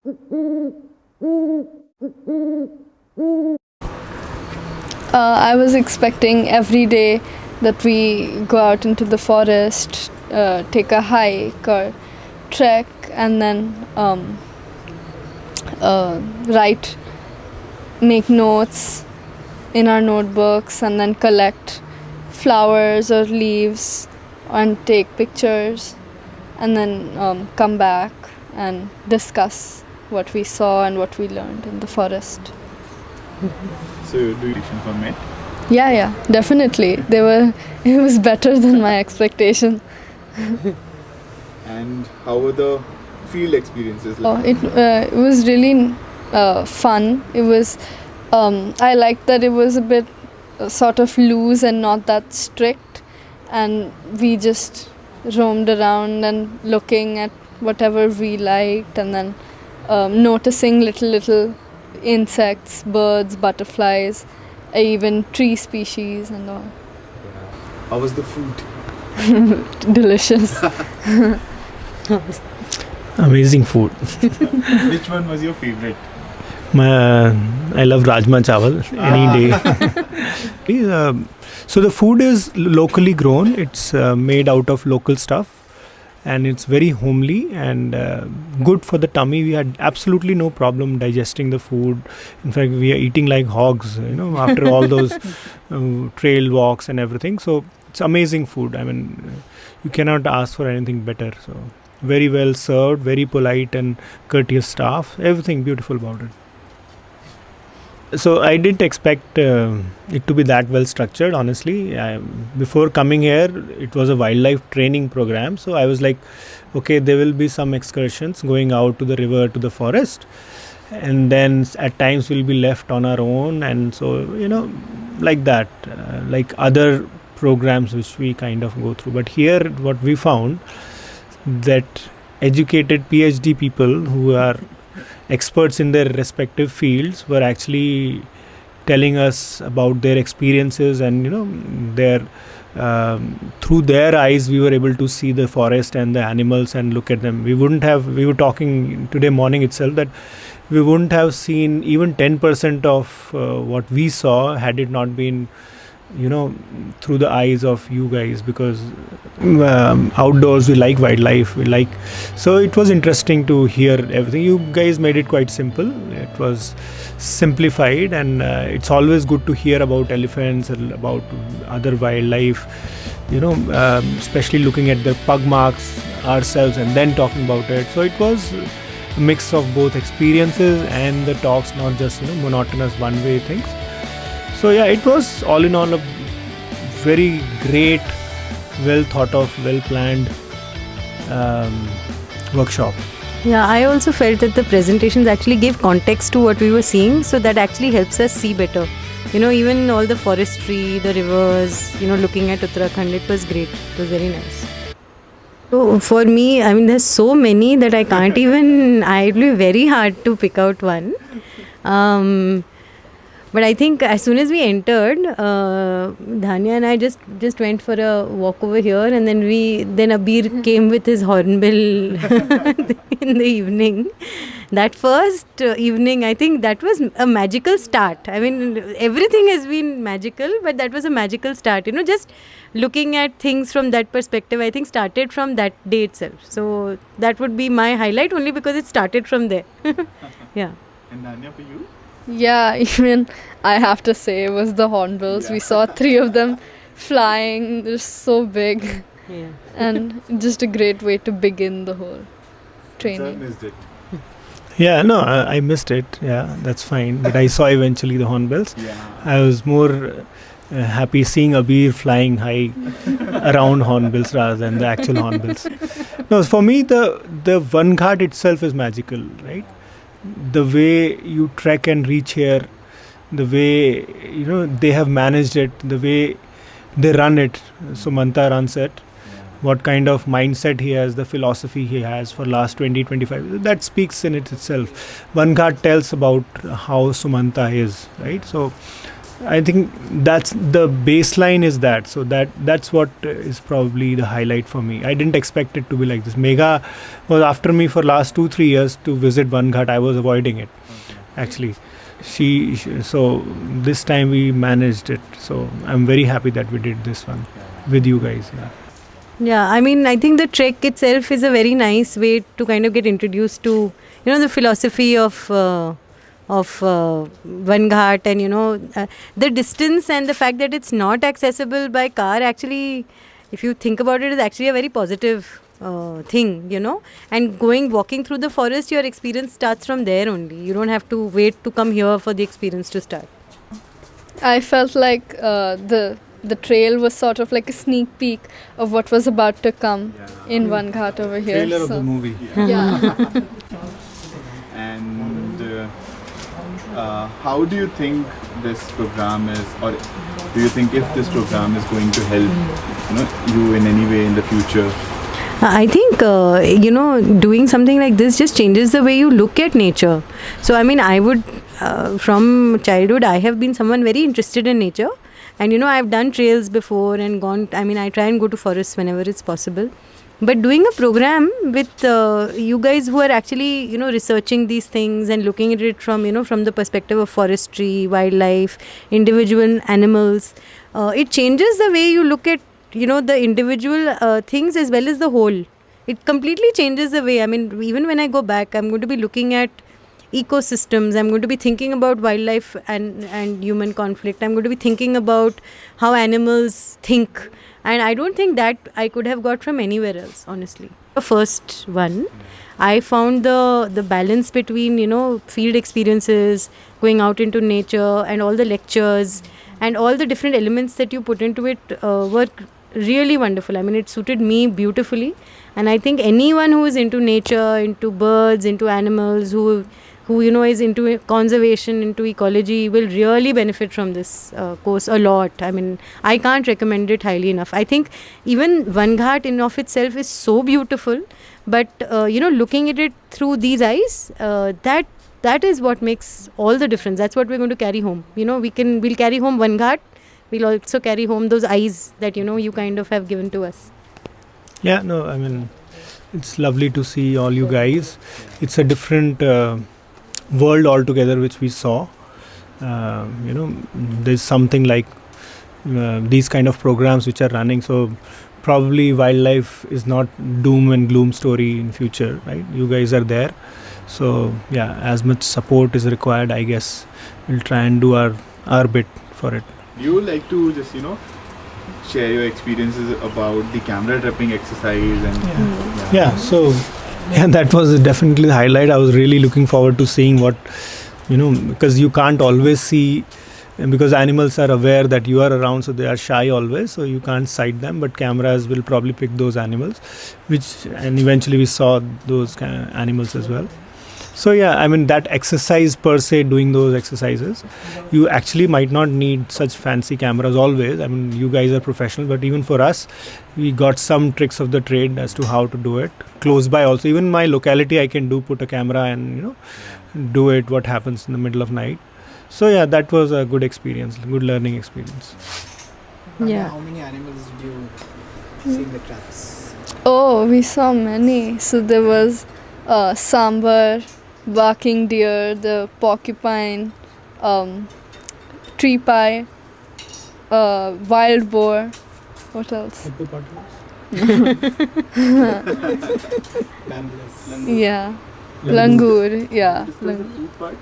I was expecting every day that we go out into the forest, take a hike or trek, and then write, make notes in our notebooks, and then collect flowers or leaves and take pictures, and then come back and discuss what we saw and what we learned in the forest. So do you from it? Yeah, definitely. It was better than my expectation. And how were the field experiences like? It was really fun. It was I liked that it was a bit sort of loose and not that strict, and we just roamed around and looking at whatever we liked, and then noticing little insects, birds, butterflies, even tree species and all. How was the food? Delicious. Amazing food. Which one was your favorite? I love Rajma Chawal any day. So the food is locally grown. It's made out of local stuff, and it's very homely and good for the tummy. We had absolutely no problem digesting the food. In fact, we are eating like hogs, after all those trail walks and everything. So it's amazing food. I mean, you cannot ask for anything better. So very well served, very polite and courteous staff. Everything beautiful about it. So I didn't expect it to be that well structured, honestly. Before coming here, it was a wildlife training program. So I was like, okay, there will be some excursions going out to the river, to the forest. And then at times we'll be left on our own. And so, like that, like other programs which we kind of go through. But here, what we found, that educated PhD people who are experts in their respective fields were actually telling us about their experiences, and their through their eyes we were able to see the forest and the animals and look at them. We were talking today morning itself that we wouldn't have seen even 10% of what we saw had it not been through the eyes of you guys, because outdoors we like wildlife, so it was interesting to hear everything. You guys made it quite simple. It was simplified, and it's always good to hear about elephants and about other wildlife, especially looking at the pug marks ourselves and then talking about it. So it was a mix of both experiences and the talks, not just monotonous one way things. So yeah, it was all in all a very great, well thought of, well planned workshop. Yeah, I also felt that the presentations actually gave context to what we were seeing, so that actually helps us see better. Even all the forestry, the rivers, looking at Uttarakhand, it was great. It was very nice. So for me, I mean, there's so many that I can't even, it will be very hard to pick out one. But I think as soon as we entered, Dhanya and I just went for a walk over here, and then Abir came with his hornbill in the evening. That first evening, I think that was a magical start. I mean, everything has been magical, but that was a magical start. Just looking at things from that perspective, I think started from that day itself. So that would be my highlight, only because it started from there. Yeah. And Dhanya, for you? Yeah, even I have to say it was the hornbills. We saw 3 of them flying. They're so big. Yeah. And just a great way to begin the whole training. I missed it. Yeah, no, I missed it. Yeah, that's fine. But I saw eventually the hornbills. Yeah. I was more happy seeing Abir flying high around hornbills rather than the actual hornbills. No, for me, the Van Ghat itself is magical, right? The way you trek and reach here, the way they have managed it, the way they run it. Sumanta runs it. What kind of mindset he has, the philosophy he has for last 20-25, that speaks in it itself. Van Ghat tells about how Sumanta is, right? So I think that's the baseline is that. So that's what is probably the highlight for me. I didn't expect it to be like this. Megha was after me for last 2-3 years to visit One Ghat. I was avoiding it actually. So this time we managed it. So I'm very happy that we did this one with you guys. Yeah. Yeah, I mean, I think the trek itself is a very nice way to kind of get introduced to, the philosophy of One Ghat, and the distance and the fact that it's not accessible by car. Actually, if you think about it, is actually a very positive thing, And walking through the forest, your experience starts from there only. You don't have to wait to come here for the experience to start. I felt like the trail was sort of like a sneak peek of what was about to come in One Ghat over here. Trailer of the movie. Yeah. And how do you think this program is, or do you think if this program is going to help you in any way in the future? I think, doing something like this just changes the way you look at nature. So, I mean, I would, from childhood, I have been someone very interested in nature. And, I've done trails before and gone, I try and go to forests whenever it's possible. But doing a program with you guys who are actually, researching these things and looking at it from, from the perspective of forestry, wildlife, individual animals, it changes the way you look at, the individual things as well as the whole. It completely changes the way. I mean, even when I go back, I'm going to be looking at ecosystems. I'm going to be thinking about wildlife and human conflict. I'm going to be thinking about how animals think. And I don't think that I could have got from anywhere else, honestly. The first one, I found the balance between, field experiences, going out into nature and all the lectures and all the different elements that you put into it were really wonderful. I mean, it suited me beautifully. And I think anyone who is into nature, into birds, into animals, who is into conservation, into ecology, will really benefit from this course a lot. I mean, I can't recommend it highly enough. I think even One Ghat in of itself is so beautiful, but looking at it through these eyes, that is what makes all the difference. That's what we're going to carry home. We'll carry home One Ghat. We'll also carry home those eyes that you kind of have given to us. Yeah, no, I mean, it's lovely to see all you guys. It's a different world altogether which we saw. There's something like these kind of programs which are running. So probably wildlife is not doom and gloom story in future, right? You guys are there. So yeah, as much support is required, I guess we'll try and do our bit for it. Do you like to just share your experiences about the camera trapping exercise and So that was definitely the highlight. I was really looking forward to seeing what because you can't always see, because animals are aware that you are around, so they are shy always, so you can't sight them, but cameras will probably pick those animals, and eventually we saw those kind of animals as well. So yeah, I mean, that exercise per se, doing those exercises, you actually might not need such fancy cameras always. I mean, you guys are professional, but even for us, we got some tricks of the trade as to how to do it. Close by also, even my locality, I can put a camera and, do it, what happens in the middle of night. So yeah, that was a good experience, good learning experience. Yeah. How many animals did you see in the traps? Oh, we saw many. So there was sambar, barking deer, the porcupine, tree pie, wild boar. What else? Hippopotamus? Bamblers? Yeah, langur. Yeah, discuss the food part?